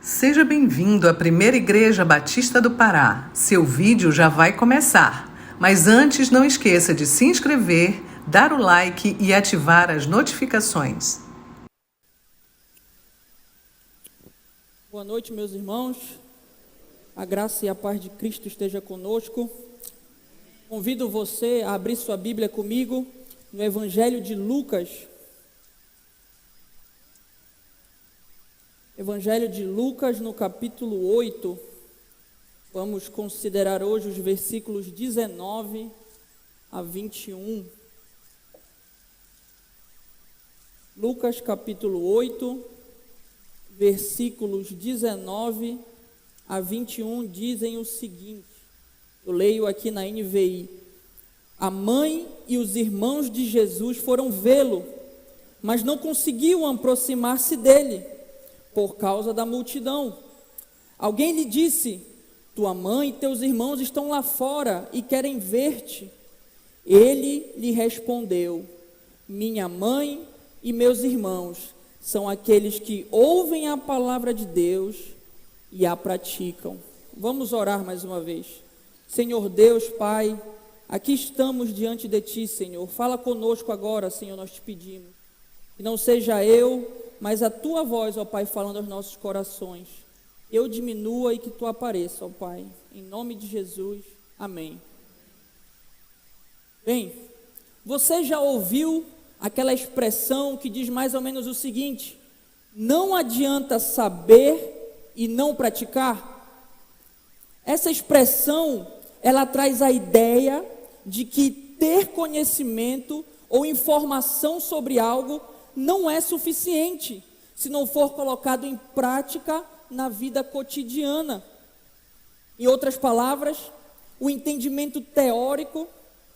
Seja bem-vindo à Primeira Igreja Batista do Pará. Seu vídeo já vai começar. Mas antes, não esqueça de se inscrever, dar o like e ativar as notificações. Boa noite, meus irmãos. A graça e a paz de Cristo esteja conosco. Convido você a abrir sua Bíblia comigo no Evangelho de Lucas. Evangelho de Lucas, no capítulo 8. Vamos considerar hoje os versículos 19 a 21. Lucas, capítulo 8, versículos 19 a 21 dizem o seguinte. Eu leio aqui na NVI. A mãe e os irmãos de Jesus foram vê-lo, mas não conseguiam aproximar-se dele, por causa da multidão. Alguém lhe disse: tua mãe e teus irmãos estão lá fora e querem ver-te. Ele lhe respondeu: minha mãe e meus irmãos são aqueles que ouvem a palavra de Deus e a praticam. Vamos orar mais uma vez. Senhor Deus, Pai, aqui estamos diante de Ti, Senhor. Fala conosco agora, Senhor, nós te pedimos. Que não seja eu, mas a Tua voz, ó Pai, falando aos nossos corações. Eu diminua e que Tu apareça, ó Pai. Em nome de Jesus, amém. Bem, você já ouviu aquela expressão que diz mais ou menos o seguinte: não adianta saber e não praticar? Essa expressão, ela traz a ideia de que ter conhecimento ou informação sobre algo não é suficiente se não for colocado em prática na vida cotidiana. Em outras palavras, o entendimento teórico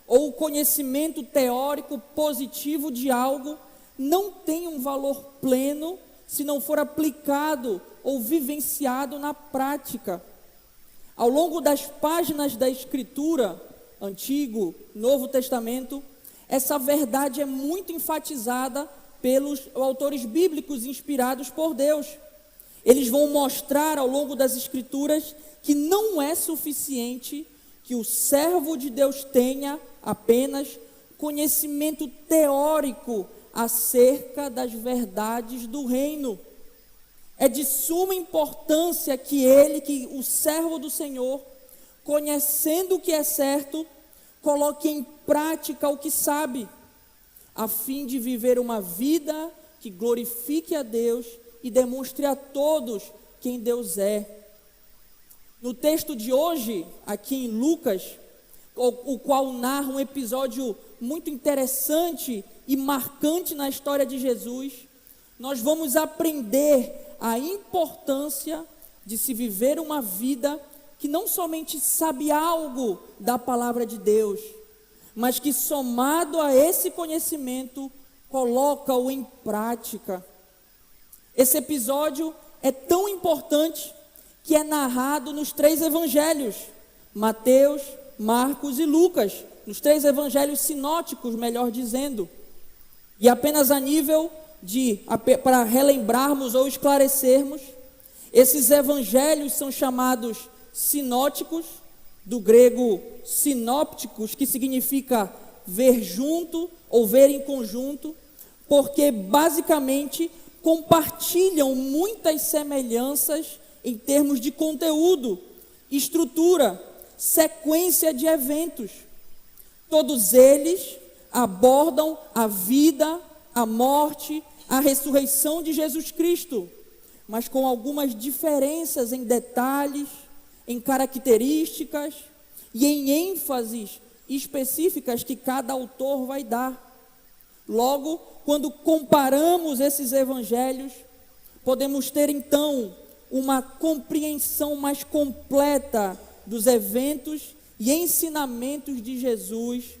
ou o conhecimento teórico positivo de algo não tem um valor pleno se não for aplicado ou vivenciado na prática. Ao longo das páginas da Escritura, Antigo, Novo Testamento, essa verdade é muito enfatizada pelos autores bíblicos inspirados por Deus. Eles vão mostrar ao longo das Escrituras que não é suficiente que o servo de Deus tenha apenas conhecimento teórico acerca das verdades do reino. É de suma importância que o servo do Senhor, conhecendo o que é certo, coloque em prática o que sabe, a fim de viver uma vida que glorifique a Deus e demonstre a todos quem Deus é. No texto de hoje, aqui em Lucas, o qual narra um episódio muito interessante e marcante na história de Jesus, nós vamos aprender a importância de se viver uma vida que não somente sabe algo da palavra de Deus, mas que, somado a esse conhecimento, coloca-o em prática. Esse episódio é tão importante que é narrado nos 3 evangelhos, Mateus, Marcos e Lucas, nos 3 evangelhos sinóticos, melhor dizendo. E apenas a nível para relembrarmos ou esclarecermos, esses evangelhos são chamados sinóticos, do grego sinópticos, que significa ver junto ou ver em conjunto, porque basicamente compartilham muitas semelhanças em termos de conteúdo, estrutura, sequência de eventos. Todos eles abordam a vida, a morte, a ressurreição de Jesus Cristo, mas com algumas diferenças em detalhes, em características e em ênfases específicas que cada autor vai dar. Logo, quando comparamos esses evangelhos, podemos ter então uma compreensão mais completa dos eventos e ensinamentos de Jesus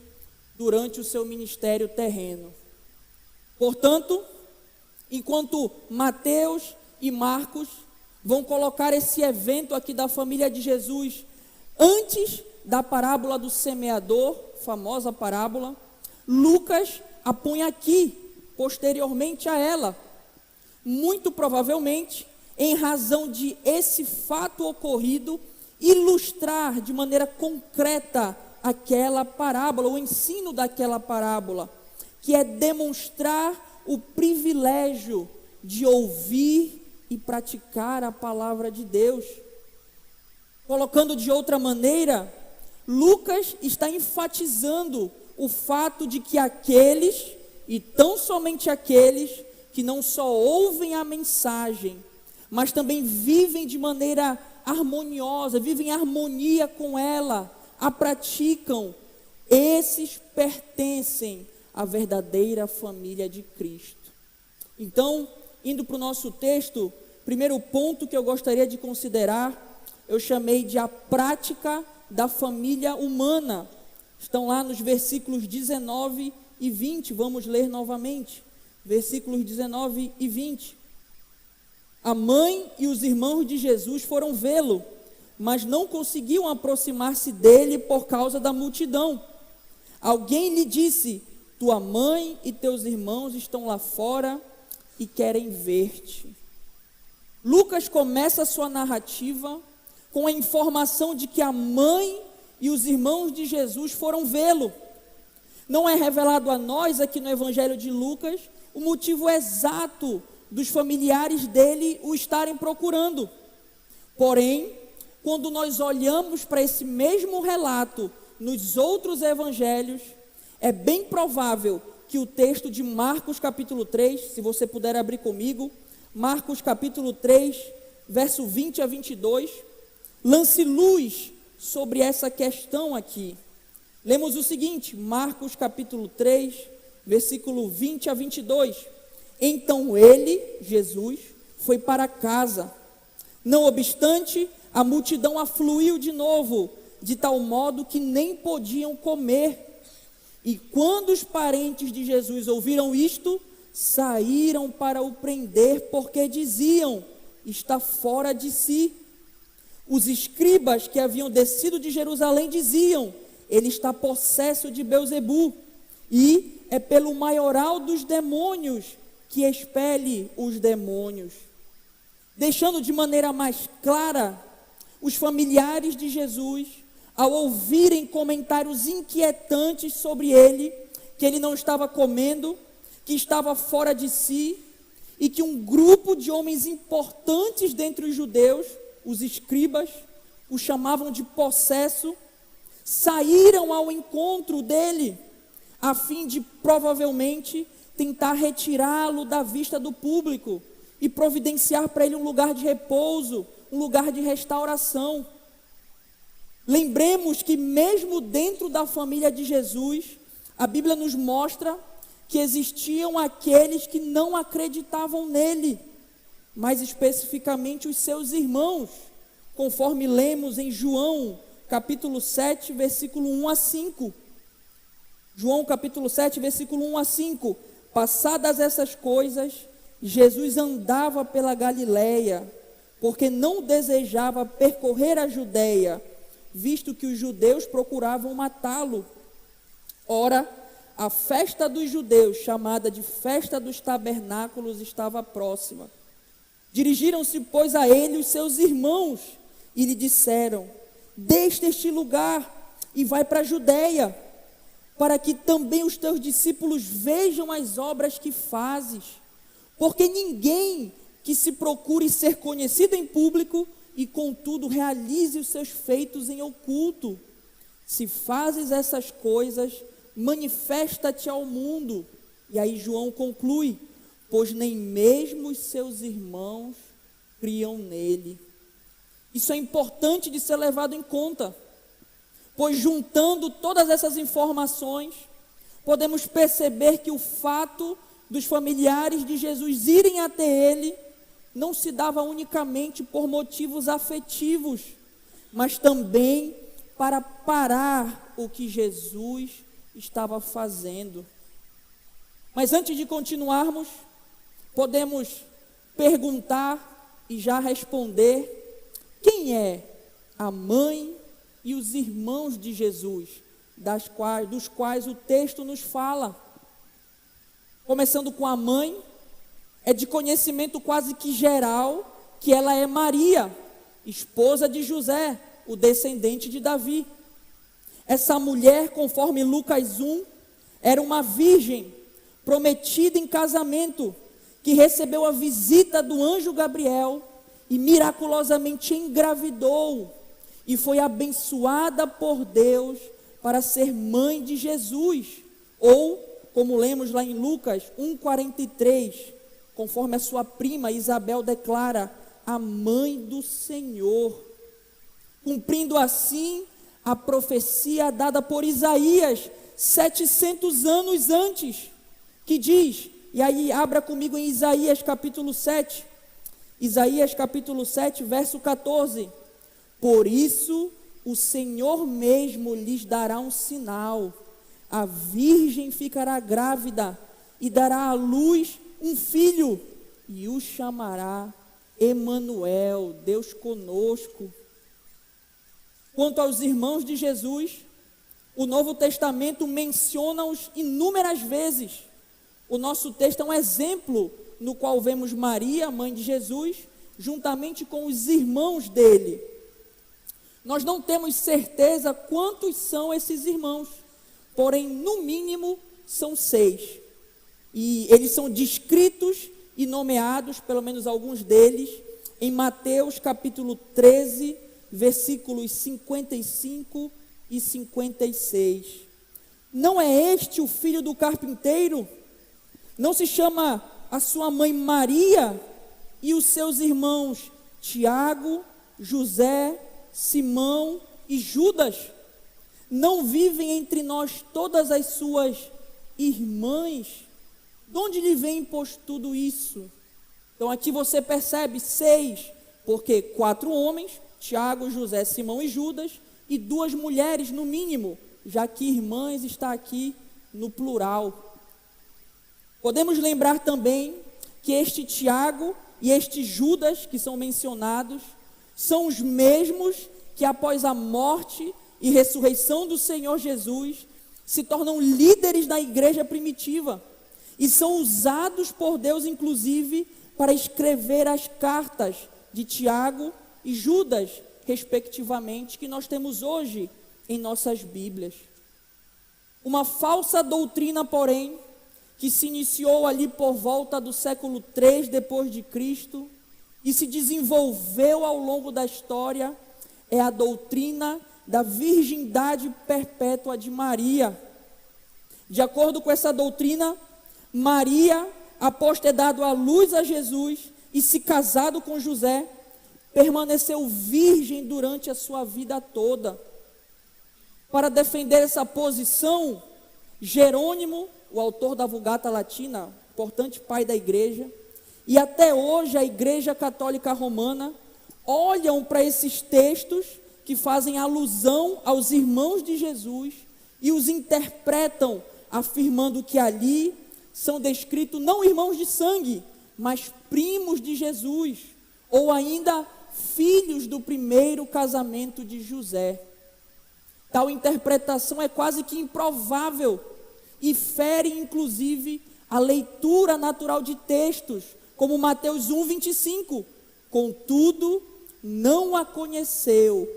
durante o seu ministério terreno. Portanto, enquanto Mateus e Marcos vão colocar esse evento aqui da família de Jesus antes da parábola do semeador, famosa parábola, Lucas a põe aqui, posteriormente a ela. Muito provavelmente, em razão de esse fato ocorrido, ilustrar de maneira concreta aquela parábola, o ensino daquela parábola, que é demonstrar o privilégio de ouvir e praticar a palavra de Deus. Colocando de outra maneira, Lucas está enfatizando o fato de que aqueles, e tão somente aqueles, que não só ouvem a mensagem, mas também vivem de maneira harmoniosa, vivem em harmonia com ela, a praticam, esses pertencem à verdadeira família de Cristo. Então, indo para o nosso texto, primeiro ponto que eu gostaria de considerar, eu chamei de a prática da família humana. Estão lá nos versículos 19 e 20, vamos ler novamente. Versículos 19 e 20. A mãe e os irmãos de Jesus foram vê-lo, mas não conseguiam aproximar-se dele por causa da multidão. Alguém lhe disse: tua mãe e teus irmãos estão lá fora e querem ver-te. Lucas começa a sua narrativa com a informação de que a mãe e os irmãos de Jesus foram vê-lo. Não é revelado a nós aqui no Evangelho de Lucas o motivo exato dos familiares dele o estarem procurando. Porém, quando nós olhamos para esse mesmo relato nos outros evangelhos, é bem provável que o texto de Marcos capítulo 3, se você puder abrir comigo, Marcos capítulo 3, verso 20 a 22, lance luz sobre essa questão aqui. Lemos o seguinte, Marcos capítulo 3, versículo 20 a 22. Então ele, Jesus, foi para casa. Não obstante, a multidão afluiu de novo, de tal modo que nem podiam comer. E quando os parentes de Jesus ouviram isto, saíram para o prender, porque diziam: está fora de si. Os escribas que haviam descido de Jerusalém diziam: ele está possesso de Belzebu, e é pelo maioral dos demônios que expele os demônios. Deixando de maneira mais clara, os familiares de Jesus, ao ouvirem comentários inquietantes sobre ele, que ele não estava comendo, que estava fora de si, e que um grupo de homens importantes dentre os judeus, os escribas, o chamavam de possesso, saíram ao encontro dele, a fim de provavelmente tentar retirá-lo da vista do público e providenciar para ele um lugar de repouso, um lugar de restauração. Lembremos que mesmo dentro da família de Jesus, a Bíblia nos mostra que existiam aqueles que não acreditavam nele, mais especificamente os seus irmãos, conforme lemos em João, capítulo 7, versículo 1 a 5. João, capítulo 7, versículo 1 a 5. Passadas essas coisas, Jesus andava pela Galileia, porque não desejava percorrer a Judeia, visto que os judeus procuravam matá-lo. Ora, a festa dos judeus, chamada de festa dos tabernáculos, estava próxima. Dirigiram-se, pois, a ele os seus irmãos e lhe disseram: deixa este lugar e vai para a Judeia, para que também os teus discípulos vejam as obras que fazes. Porque ninguém que se procure ser conhecido em público e, contudo, realize os seus feitos em oculto. Se fazes essas coisas, manifesta-te ao mundo. E aí João conclui: pois nem mesmo os seus irmãos criam nele. Isso é importante de ser levado em conta, pois juntando todas essas informações, podemos perceber que o fato dos familiares de Jesus irem até ele não se dava unicamente por motivos afetivos, mas também para parar o que Jesus estava fazendo. Mas antes de continuarmos, podemos perguntar e já responder: quem é a mãe e os irmãos de Jesus, dos quais o texto nos fala? Começando com a mãe, é de conhecimento quase que geral que ela é Maria, esposa de José, o descendente de Davi. Essa mulher, conforme Lucas 1, era uma virgem prometida em casamento, que recebeu a visita do anjo Gabriel e miraculosamente engravidou e foi abençoada por Deus para ser mãe de Jesus, ou, como lemos lá em Lucas 1,43, conforme a sua prima Isabel declara, a mãe do Senhor, cumprindo assim a profecia dada por Isaías 700 anos antes, que diz, e aí abra comigo em Isaías capítulo 7, verso 14, por isso o Senhor mesmo lhes dará um sinal, a virgem ficará grávida e dará à luz um filho, e o chamará Emanuel, Deus conosco. Quanto aos irmãos de Jesus, o Novo Testamento menciona-os inúmeras vezes. O nosso texto é um exemplo no qual vemos Maria, mãe de Jesus, juntamente com os irmãos dele. Nós não temos certeza quantos são esses irmãos, porém, no mínimo, são 6. E eles são descritos e nomeados, pelo menos alguns deles, em Mateus capítulo 13, versículos 55 e 56. Não é este o filho do carpinteiro? Não se chama a sua mãe Maria e os seus irmãos Tiago, José, Simão e Judas? Não vivem entre nós todas as suas irmãs? De onde lhe vem, pois, tudo isso? Então aqui você percebe 6, porque 4 homens, Tiago, José, Simão e Judas, e 2 mulheres no mínimo, já que irmãs está aqui no plural. Podemos lembrar também que este Tiago e este Judas, que são mencionados, são os mesmos que após a morte e ressurreição do Senhor Jesus, se tornam líderes da igreja primitiva, e são usados por Deus, inclusive, para escrever as cartas de Tiago e Judas, respectivamente, que nós temos hoje em nossas Bíblias. Uma falsa doutrina, porém, que se iniciou ali por volta do século 3 depois de Cristo e se desenvolveu ao longo da história, é a doutrina da virgindade perpétua de Maria. De acordo com essa doutrina, Maria, após ter dado à luz a Jesus e se casado com José, permaneceu virgem durante a sua vida toda. Para defender essa posição, Jerônimo, o autor da Vulgata Latina, importante pai da igreja, e até hoje a Igreja Católica Romana, olham para esses textos que fazem alusão aos irmãos de Jesus e os interpretam afirmando que ali são descritos não irmãos de sangue, mas primos de Jesus, ou ainda filhos do primeiro casamento de José. Tal interpretação é quase que improvável e fere inclusive a leitura natural de textos, como Mateus 1:25. Contudo, não a conheceu,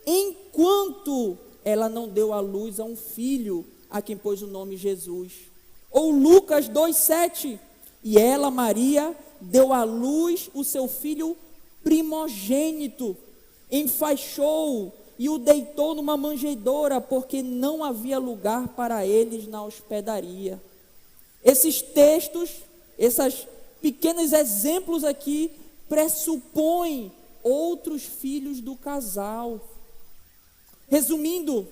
enquanto ela não deu à luz a um filho, a quem pôs o nome Jesus. Ou Lucas 2:7, e ela, Maria, deu à luz o seu filho primogênito, enfaixou-o e o deitou numa manjedoura, porque não havia lugar para eles na hospedaria. Esses textos, esses pequenos exemplos aqui, pressupõem outros filhos do casal. Resumindo,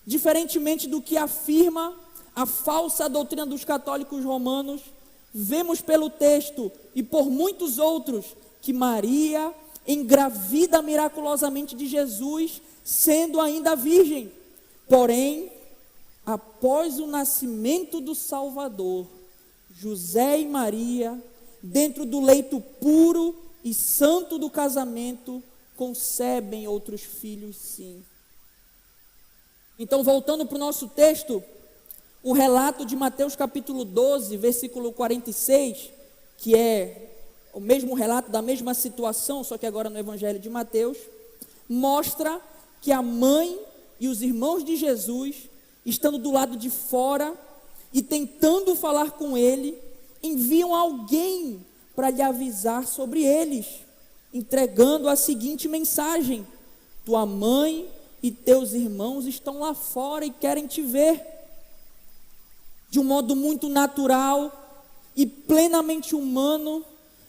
diferentemente do que afirma a falsa doutrina dos católicos romanos, vemos pelo texto e por muitos outros que Maria engravida miraculosamente de Jesus, sendo ainda virgem. Porém, após o nascimento do Salvador, José e Maria, dentro do leito puro e santo do casamento, concebem outros filhos, sim. Então, voltando para o nosso texto, o relato de Mateus capítulo 12, versículo 46, que é o mesmo relato da mesma situação, só que agora no Evangelho de Mateus, mostra que a mãe e os irmãos de Jesus, estando do lado de fora e tentando falar com ele, enviam alguém para lhe avisar sobre eles, entregando a seguinte mensagem: tua mãe e teus irmãos estão lá fora e querem te ver. De um modo muito natural e plenamente humano,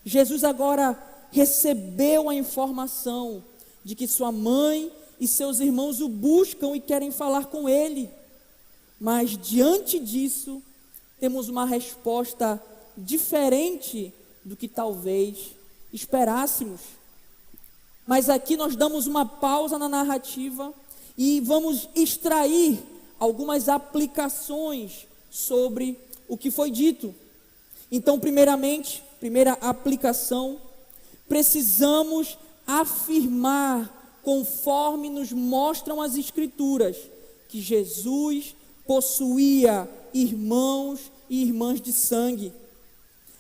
Jesus agora recebeu a informação de que sua mãe e seus irmãos o buscam e querem falar com ele. Mas diante disso, temos uma resposta diferente do que talvez esperássemos. Mas aqui nós damos uma pausa na narrativa e vamos extrair algumas aplicações sobre o que foi dito. Então, primeiramente, primeira aplicação, precisamos afirmar, conforme nos mostram as Escrituras, que Jesus possuía irmãos e irmãs de sangue.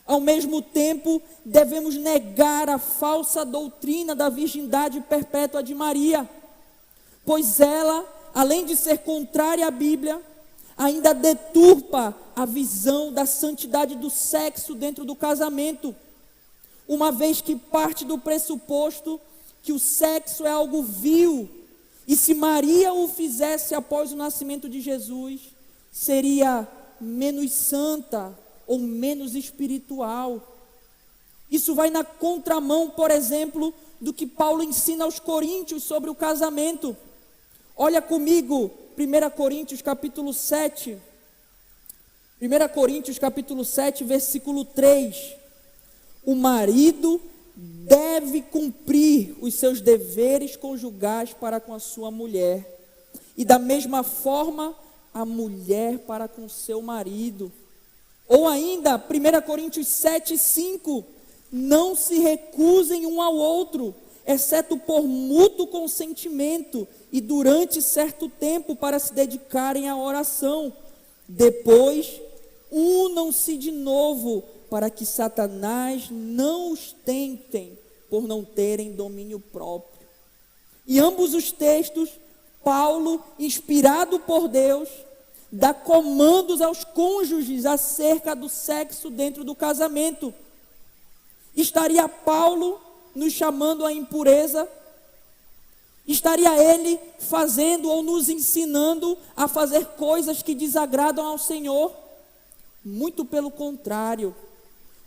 Ao mesmo tempo, devemos negar a falsa doutrina da virgindade perpétua de Maria, pois ela, além de ser contrária à Bíblia, ainda deturpa a visão da santidade do sexo dentro do casamento, uma vez que parte do pressuposto que o sexo é algo vil, e se Maria o fizesse após o nascimento de Jesus, seria menos santa ou menos espiritual. Isso vai na contramão, por exemplo, do que Paulo ensina aos coríntios sobre o casamento. Olha comigo, 1 Coríntios capítulo 7, 1 Coríntios capítulo 7, versículo 3. O marido deve cumprir os seus deveres conjugais para com a sua mulher, e da mesma forma a mulher para com seu marido. Ou ainda, 1 Coríntios 7, 5. Não se recusem um ao outro, exceto por mútuo consentimento e durante certo tempo para se dedicarem à oração. Depois, unam-se de novo, para que Satanás não os tentem por não terem domínio próprio. Em ambos os textos, Paulo, inspirado por Deus, dá comandos aos cônjuges acerca do sexo dentro do casamento. Estaria Paulo nos chamando à impureza? Estaria ele fazendo ou nos ensinando a fazer coisas que desagradam ao Senhor? Muito pelo contrário.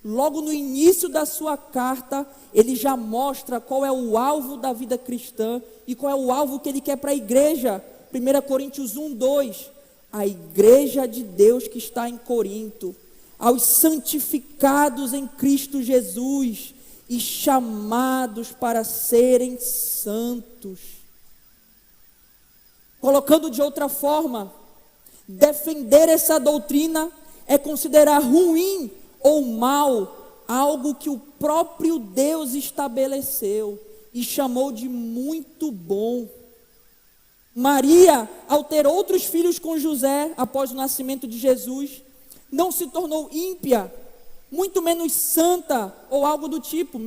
Logo no início da sua carta, ele já mostra qual é o alvo da vida cristã e qual é o alvo que ele quer para a igreja. 1 Coríntios 1, 2. A igreja de Deus que está em Corinto, aos santificados em Cristo Jesus e chamados para serem santos. Colocando de outra forma, defender essa doutrina é considerar ruim ou mal algo que o próprio Deus estabeleceu e chamou de muito bom. Maria, ao ter outros filhos com José, após o nascimento de Jesus, não se tornou ímpia, muito menos santa ou algo do tipo,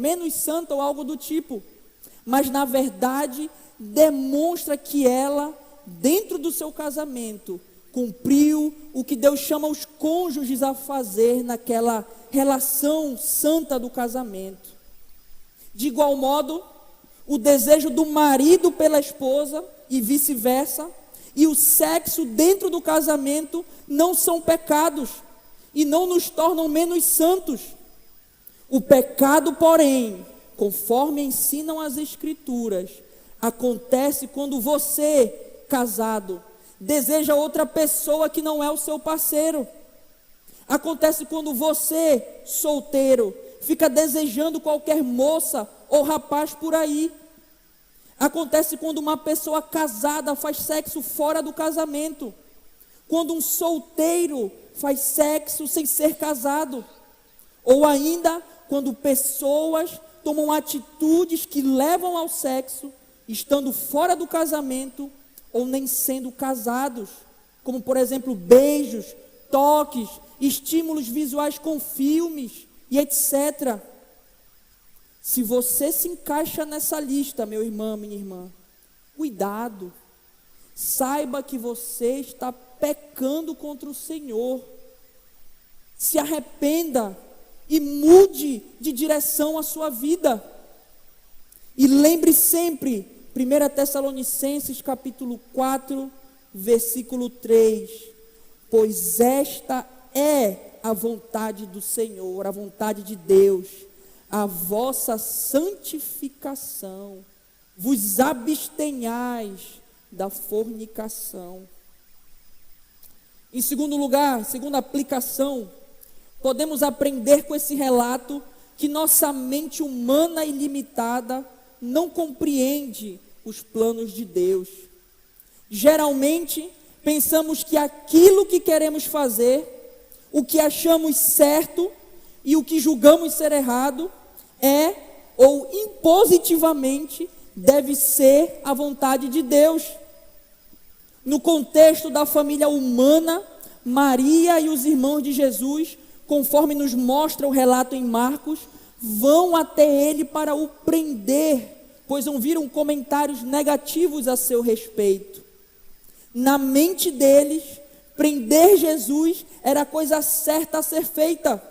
mas na verdade demonstra que ela, dentro do seu casamento, cumpriu o que Deus chama os cônjuges a fazer naquela relação santa do casamento. De igual modo, o desejo do marido pela esposa e vice-versa, e o sexo dentro do casamento não são pecados e não nos tornam menos santos. O pecado, porém, conforme ensinam as Escrituras, acontece quando você, casado, deseja outra pessoa que não é o seu parceiro. Acontece quando você, solteiro, fica desejando qualquer moça ou rapaz por aí. Acontece quando uma pessoa casada faz sexo fora do casamento. Quando um solteiro faz sexo sem ser casado. Ou ainda, quando pessoas tomam atitudes que levam ao sexo, estando fora do casamento ou nem sendo casados. Como, por exemplo, beijos, toques, estímulos visuais com filmes e etc. Se você se encaixa nessa lista, meu irmão, minha irmã, cuidado. Saiba que você está pecando contra o Senhor. Se arrependa e mude de direção a sua vida. E lembre sempre, 1 Tessalonicenses capítulo 4, versículo 3, pois esta é a vontade do Senhor, a vontade de Deus, a vossa santificação, vos abstenhais da fornicação. Em segundo lugar, segunda aplicação, podemos aprender com esse relato que nossa mente humana e limitada não compreende os planos de Deus. Geralmente, pensamos que aquilo que queremos fazer, o que achamos certo e o que julgamos ser errado, é ou impositivamente deve ser a vontade de Deus. No contexto da família humana, Maria e os irmãos de Jesus, conforme nos mostra o relato em Marcos, vão até ele para o prender, pois ouviram comentários negativos a seu respeito. Na mente deles, prender Jesus era a coisa certa a ser feita.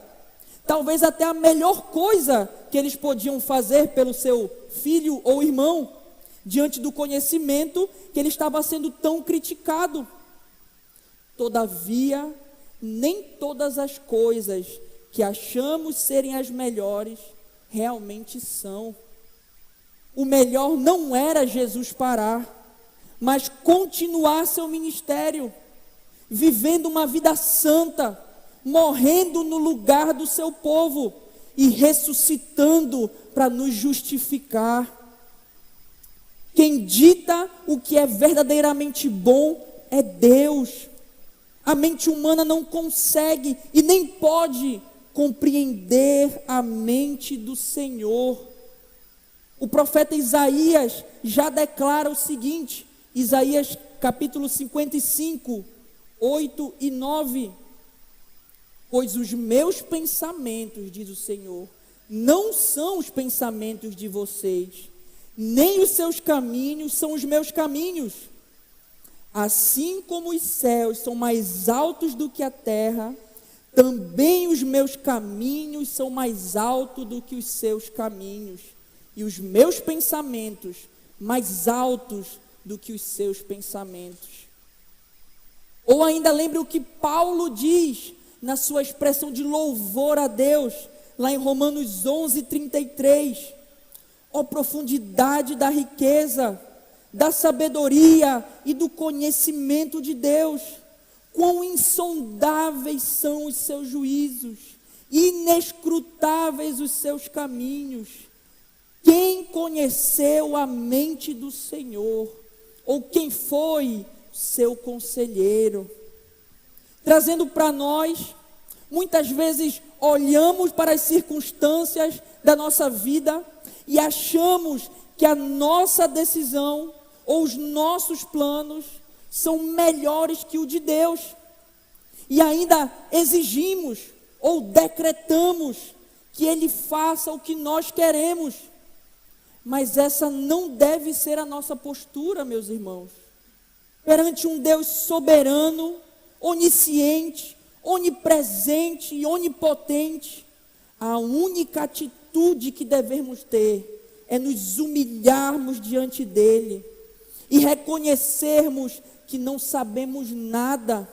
Talvez até a melhor coisa que eles podiam fazer pelo seu filho ou irmão, diante do conhecimento que ele estava sendo tão criticado. Todavia, nem todas as coisas que achamos serem as melhores realmente são. O melhor não era Jesus parar, mas continuar seu ministério, vivendo uma vida santa, morrendo no lugar do seu povo e ressuscitando para nos justificar. Quem dita o que é verdadeiramente bom é Deus. A mente humana não consegue e nem pode compreender a mente do Senhor. O profeta Isaías já declara o seguinte, Isaías capítulo 55, 8 e 9. Pois os meus pensamentos, diz o Senhor, não são os pensamentos de vocês, nem os seus caminhos são os meus caminhos. Assim como os céus são mais altos do que a terra, também os meus caminhos são mais altos do que os seus caminhos, e os meus pensamentos mais altos do que os seus pensamentos. Ou ainda lembre o que Paulo diz na sua expressão de louvor a Deus, lá em Romanos 11, 33. Ó profundidade da riqueza, da sabedoria e do conhecimento de Deus, quão insondáveis são os seus juízos, inescrutáveis os seus caminhos. Quem conheceu a mente do Senhor? Ou quem foi seu conselheiro? Trazendo para nós, muitas vezes olhamos para as circunstâncias da nossa vida e achamos que a nossa decisão ou os nossos planos são melhores que o de Deus. E ainda exigimos ou decretamos que Ele faça o que nós queremos. Mas essa não deve ser a nossa postura, meus irmãos. Perante um Deus soberano, onisciente, onipresente e onipotente, a única atitude que devemos ter é nos humilharmos diante dEle e reconhecermos que não sabemos nada,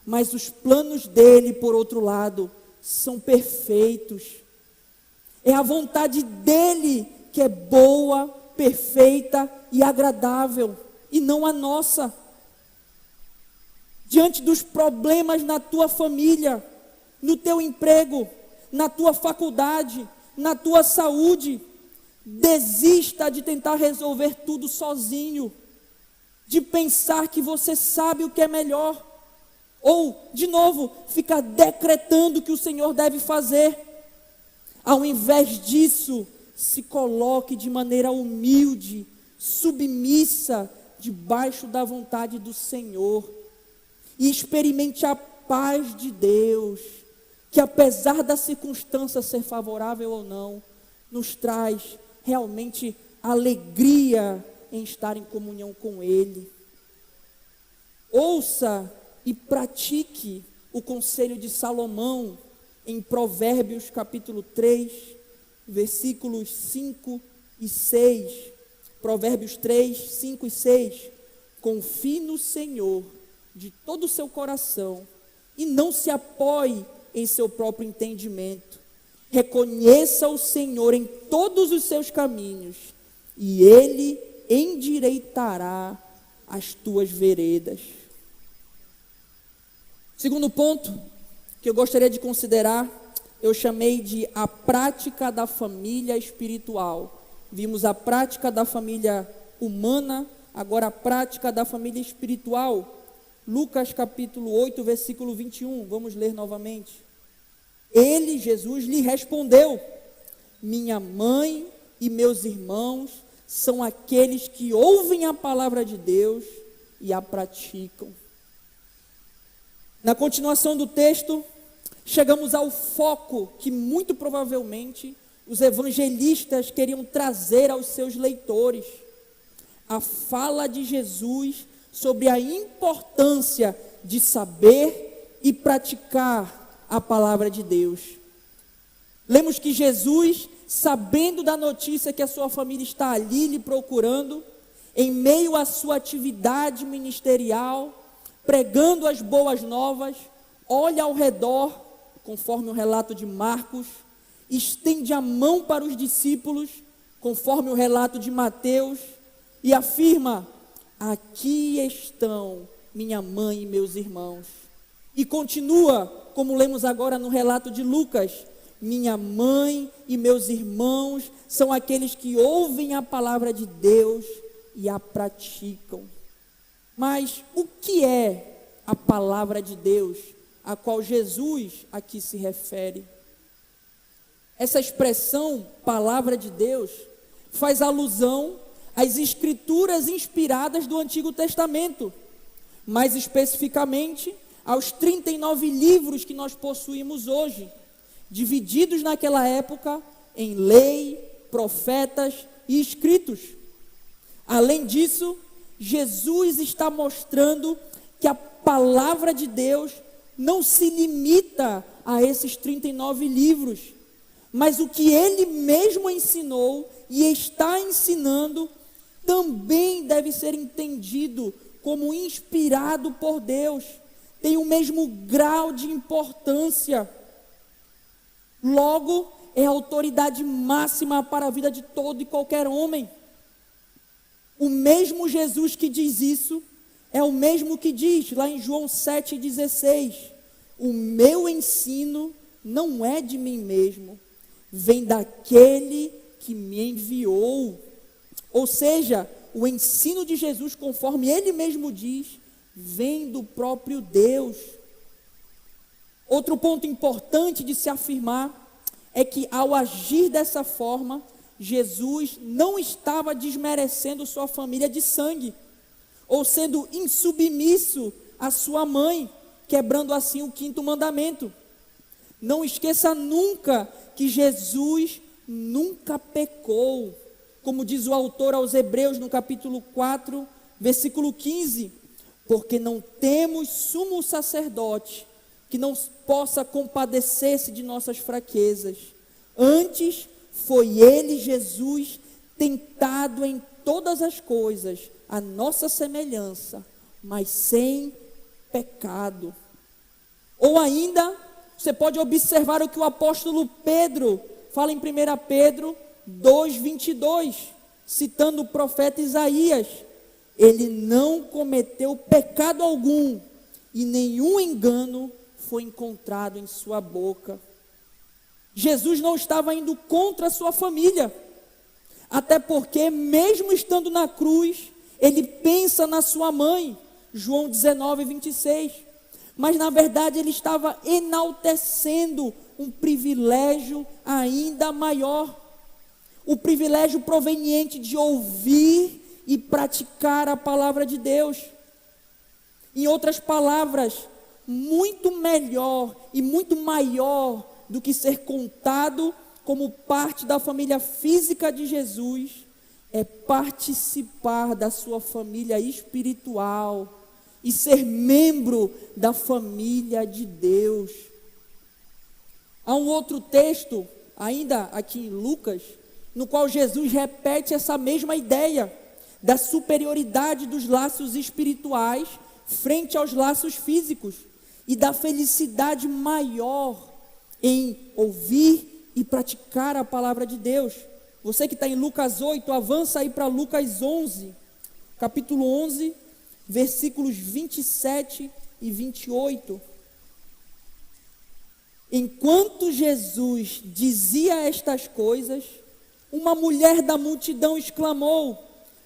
mas os planos dEle, por outro lado, são perfeitos. É a vontade dEle que é boa, perfeita e agradável, e não a nossa. Diante dos problemas na tua família, no teu emprego, na tua faculdade, na tua saúde, desista de tentar resolver tudo sozinho, de pensar que você sabe o que é melhor, ou, de novo, ficar decretando o que o Senhor deve fazer. Ao invés disso, se coloque de maneira humilde, submissa, debaixo da vontade do Senhor, e experimente a paz de Deus, que apesar da circunstância ser favorável ou não, nos traz realmente alegria em estar em comunhão com Ele. Ouça e pratique o conselho de Salomão em Provérbios capítulo 3, versículos 5 e 6. Provérbios 3, 5 e 6. Confie no Senhor de todo o seu coração e não se apoie em seu próprio entendimento. Reconheça o Senhor em todos os seus caminhos e Ele endireitará as tuas veredas. Segundo ponto que eu gostaria de considerar, eu chamei de a prática da família espiritual. Vimos a prática da família humana, agora a prática da família espiritual. Lucas capítulo 8, versículo 21, vamos ler novamente. Ele, Jesus, lhe respondeu: minha mãe e meus irmãos são aqueles que ouvem a palavra de Deus e a praticam. Na continuação do texto, chegamos ao foco que muito provavelmente os evangelistas queriam trazer aos seus leitores. A fala de Jesus sobre a importância de saber e praticar a palavra de Deus. Lemos que Jesus, sabendo da notícia que a sua família está ali lhe procurando, em meio à sua atividade ministerial, pregando as boas novas, olha ao redor, conforme o relato de Marcos, estende a mão para os discípulos, conforme o relato de Mateus, e afirma: aqui estão minha mãe e meus irmãos. E continua, como lemos agora no relato de Lucas: minha mãe e meus irmãos são aqueles que ouvem a palavra de Deus e a praticam. Mas o que é a palavra de Deus a qual Jesus aqui se refere? Essa expressão, palavra de Deus, faz alusão às escrituras inspiradas do Antigo Testamento, mais especificamente aos 39 livros que nós possuímos hoje, divididos naquela época em lei, profetas e escritos. Além disso, Jesus está mostrando que a palavra de Deus não se limita a esses 39 livros, mas o que Ele mesmo ensinou e está ensinando também deve ser entendido como inspirado por Deus, tem o mesmo grau de importância. Logo, é a autoridade máxima para a vida de todo e qualquer homem. O mesmo Jesus que diz isso é o mesmo que diz lá em João 7,16: o meu ensino não é de mim mesmo, vem daquele que me enviou. Ou seja, o ensino de Jesus, conforme ele mesmo diz, vem do próprio Deus. Outro ponto importante de se afirmar é que, ao agir dessa forma, Jesus não estava desmerecendo sua família de sangue, ou sendo insubmisso à sua mãe, quebrando assim o 5º mandamento. Não esqueça nunca que Jesus nunca pecou, como diz o autor aos Hebreus no capítulo 4, versículo 15, porque não temos sumo sacerdote que não possa compadecer-se de nossas fraquezas. Antes, foi ele, Jesus, tentado em todas as coisas, a nossa semelhança, mas sem pecado. Ou ainda, você pode observar o que o apóstolo Pedro fala em 1 Pedro 2,22, citando o profeta Isaías: ele não cometeu pecado algum, e nenhum engano foi encontrado em sua boca. Jesus não estava indo contra a sua família, até porque, mesmo estando na cruz, ele pensa na sua mãe, João 19,26, mas na verdade ele estava enaltecendo um privilégio ainda maior, o privilégio proveniente de ouvir e praticar a palavra de Deus. Em outras palavras, muito melhor e muito maior do que ser contado como parte da família física de Jesus, é participar da sua família espiritual e ser membro da família de Deus. Há um outro texto, ainda aqui em Lucas, no qual Jesus repete essa mesma ideia da superioridade dos laços espirituais frente aos laços físicos e da felicidade maior em ouvir e praticar a palavra de Deus. Você que está em Lucas 8, avança aí para Lucas 11, capítulo 11, versículos 27 e 28. Enquanto Jesus dizia estas coisas, uma mulher da multidão exclamou: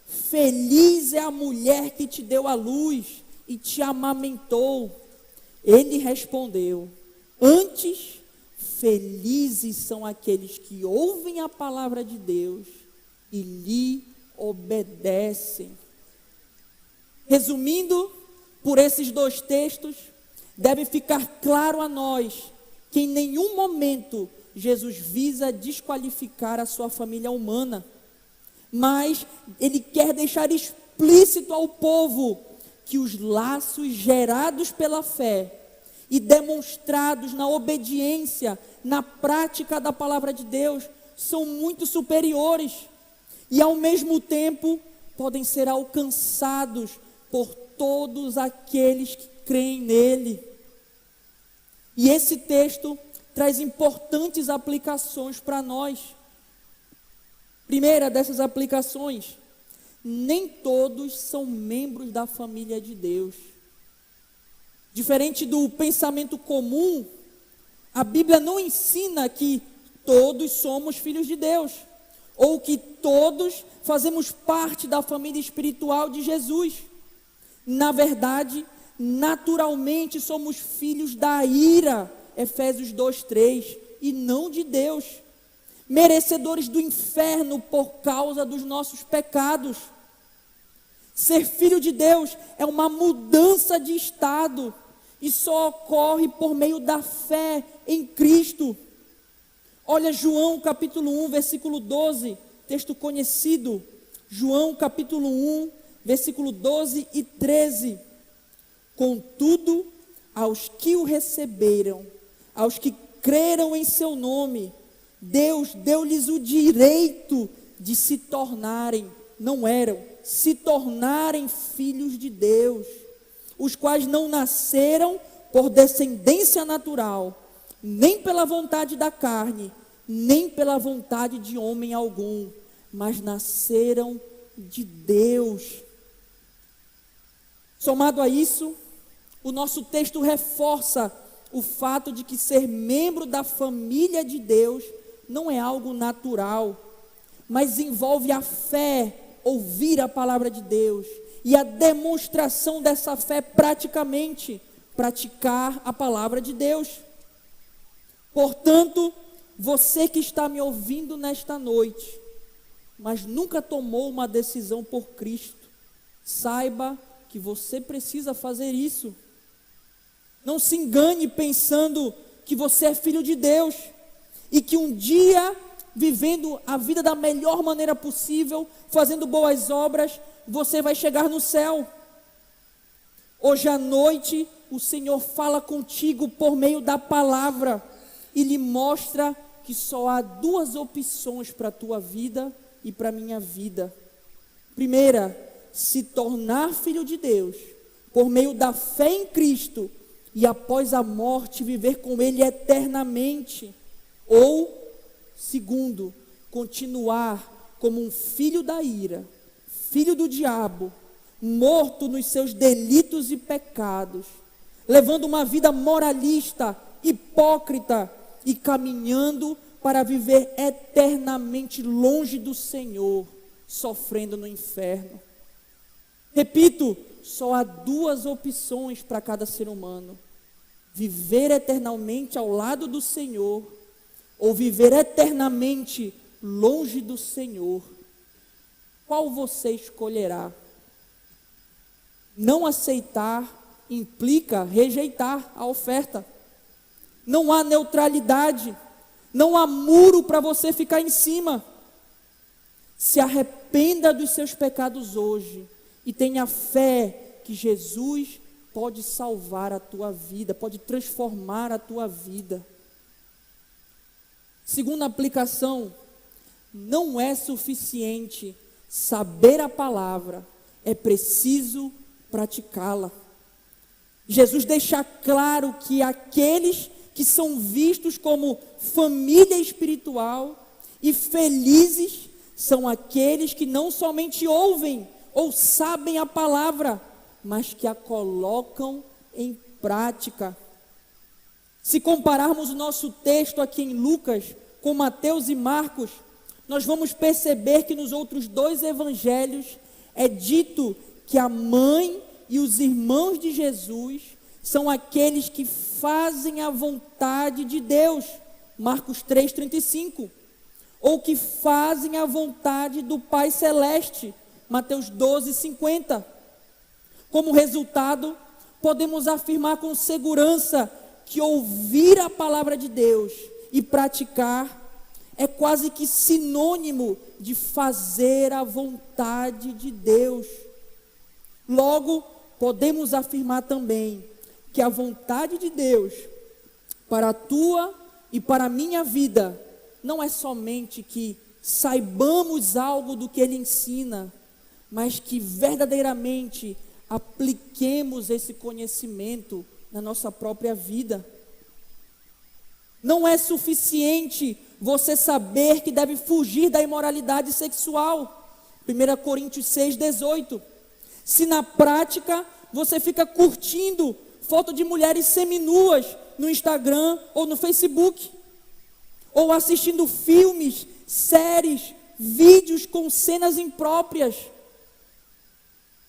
feliz é a mulher que te deu à luz e te amamentou. Ele respondeu: antes, felizes são aqueles que ouvem a palavra de Deus e lhe obedecem. Resumindo, por esses dois textos, deve ficar claro a nós que em nenhum momento Jesus visa desqualificar a sua família humana, mas ele quer deixar explícito ao povo que os laços gerados pela fé e demonstrados na obediência, na prática da palavra de Deus, são muito superiores e ao mesmo tempo podem ser alcançados por todos aqueles que creem nele. E esse texto traz importantes aplicações para nós. Primeira dessas aplicações: nem todos são membros da família de Deus. Diferente do pensamento comum, a Bíblia não ensina que todos somos filhos de Deus, ou que todos fazemos parte da família espiritual de Jesus. Na verdade, naturalmente somos filhos da ira, Efésios 2:3, e não de Deus, merecedores do inferno por causa dos nossos pecados. Ser filho de Deus é uma mudança de estado e só ocorre por meio da fé em Cristo. Olha João capítulo 1, versículo 12, texto conhecido. João capítulo 1, versículo 12 e 13. Contudo, aos que o receberam, aos que creram em seu nome, Deus deu-lhes o direito de se tornarem, não eram, se tornarem filhos de Deus, os quais não nasceram por descendência natural, nem pela vontade da carne, nem pela vontade de homem algum, mas nasceram de Deus. Somado a isso, o nosso texto reforça o fato de que ser membro da família de Deus não é algo natural, mas envolve a fé, ouvir a palavra de Deus, e a demonstração dessa fé praticamente, praticar a palavra de Deus. Portanto, você que está me ouvindo nesta noite, mas nunca tomou uma decisão por Cristo, saiba que você precisa fazer isso. Não se engane pensando que você é filho de Deus e que um dia, vivendo a vida da melhor maneira possível, fazendo boas obras, você vai chegar no céu. Hoje à noite, o Senhor fala contigo por meio da palavra e lhe mostra que só há duas opções para a tua vida e para a minha vida. Primeira, se tornar filho de Deus por meio da fé em Cristo e após a morte viver com Ele eternamente. Ou, segundo, continuar como um filho da ira, filho do diabo, morto nos seus delitos e pecados, levando uma vida moralista, hipócrita e caminhando para viver eternamente longe do Senhor, sofrendo no inferno. Repito, só há duas opções para cada ser humano: viver eternamente ao lado do Senhor ou viver eternamente longe do Senhor. Qual você escolherá? Não aceitar implica rejeitar a oferta. Não há neutralidade. Não há muro para você ficar em cima. Se arrependa dos seus pecados hoje e tenha fé que Jesus pode salvar a tua vida, pode transformar a tua vida. Segunda aplicação, não é suficiente saber a palavra, é preciso praticá-la. Jesus deixa claro que aqueles que são vistos como família espiritual e felizes são aqueles que não somente ouvem ou sabem a palavra, mas que a colocam em prática. Se compararmos o nosso texto aqui em Lucas com Mateus e Marcos, nós vamos perceber que nos outros dois evangelhos é dito que a mãe e os irmãos de Jesus são aqueles que fazem a vontade de Deus, Marcos 3,35, ou que fazem a vontade do Pai Celeste, Mateus 12,50. Como resultado, podemos afirmar com segurança que ouvir a palavra de Deus e praticar é quase que sinônimo de fazer a vontade de Deus. Logo, podemos afirmar também que a vontade de Deus para a tua e para a minha vida não é somente que saibamos algo do que Ele ensina, mas que verdadeiramente apliquemos esse conhecimento na nossa própria vida. Não é suficiente você saber que deve fugir da imoralidade sexual, 1 Coríntios 6,18. Se na prática você fica curtindo foto de mulheres seminuas no Instagram ou no Facebook, ou assistindo filmes, séries, vídeos com cenas impróprias,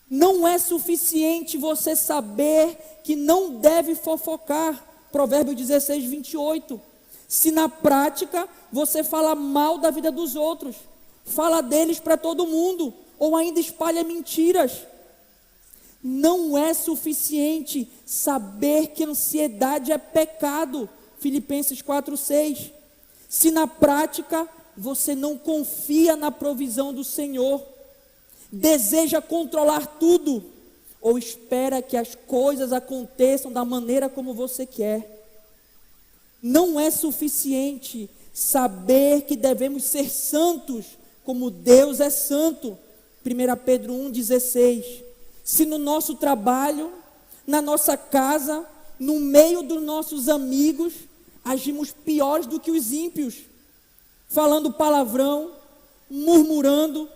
não é suficiente você saber que não deve fofocar, Provérbios 16:28. Se na prática você fala mal da vida dos outros, fala deles para todo mundo, ou ainda espalha mentiras. Não é suficiente saber que ansiedade é pecado, Filipenses 4:6. Se na prática você não confia na provisão do Senhor, deseja controlar tudo, ou espera que as coisas aconteçam da maneira como você quer. Não é suficiente saber que devemos ser santos como Deus é santo, 1 Pedro 1,16. Se no nosso trabalho, na nossa casa, no meio dos nossos amigos, agimos piores do que os ímpios, falando palavrão, murmurando,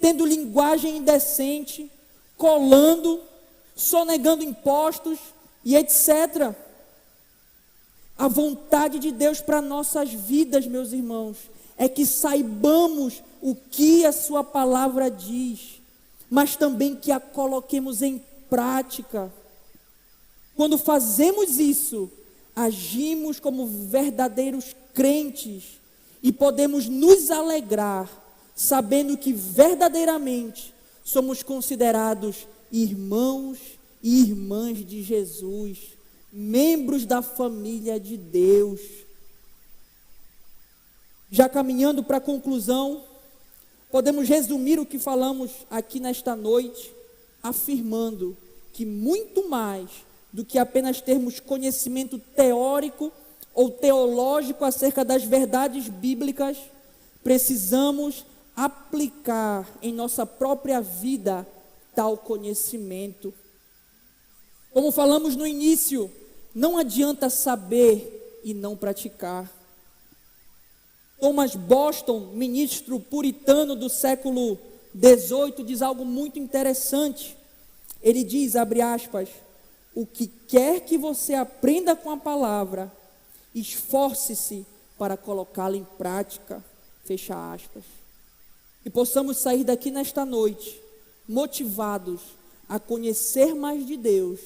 tendo linguagem indecente, colando, sonegando impostos e etc. A vontade de Deus para nossas vidas, meus irmãos, é que saibamos o que a sua palavra diz, mas também que a coloquemos em prática. Quando fazemos isso, agimos como verdadeiros crentes e podemos nos alegrar, sabendo que verdadeiramente somos considerados irmãos e irmãs de Jesus, membros da família de Deus. Já caminhando para a conclusão, podemos resumir o que falamos aqui nesta noite, afirmando que muito mais do que apenas termos conhecimento teórico ou teológico acerca das verdades bíblicas, precisamos aplicar em nossa própria vida tal conhecimento. Como falamos no início, não adianta saber e não praticar. Thomas Boston, ministro puritano do século XVIII, diz algo muito interessante. Ele diz, abre aspas, o que quer que você aprenda com a palavra, esforce-se para colocá-la em prática, fecha aspas. E possamos sair daqui nesta noite, motivados a conhecer mais de Deus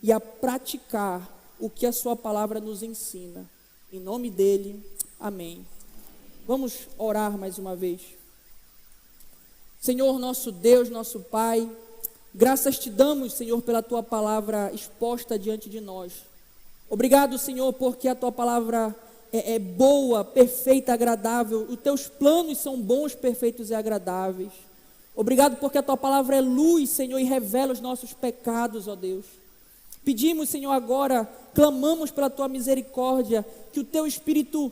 e a praticar o que a sua palavra nos ensina. Em nome dele, amém. Vamos orar mais uma vez. Senhor, nosso Deus, nosso Pai, graças te damos, Senhor, pela tua palavra exposta diante de nós. Obrigado, Senhor, porque a tua palavra é boa, perfeita, agradável. Os teus planos são bons, perfeitos e agradáveis. Obrigado porque a tua palavra é luz, Senhor, e revela os nossos pecados, ó Deus. Pedimos, Senhor, agora, clamamos pela tua misericórdia, que o teu Espírito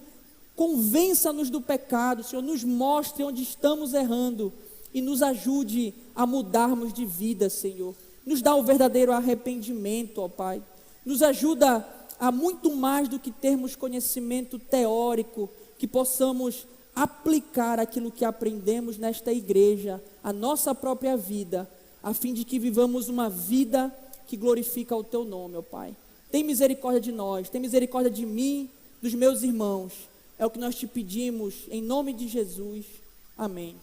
convença-nos do pecado, Senhor, nos mostre onde estamos errando e nos ajude a mudarmos de vida, Senhor. Nos dá o verdadeiro arrependimento, ó Pai. Nos ajuda a muito mais do que termos conhecimento teórico, que possamos aplicar aquilo que aprendemos nesta igreja, a nossa própria vida, a fim de que vivamos uma vida que glorifica o teu nome, ó Pai. Tem misericórdia de nós, tem misericórdia de mim, dos meus irmãos. É o que nós te pedimos, em nome de Jesus. Amém.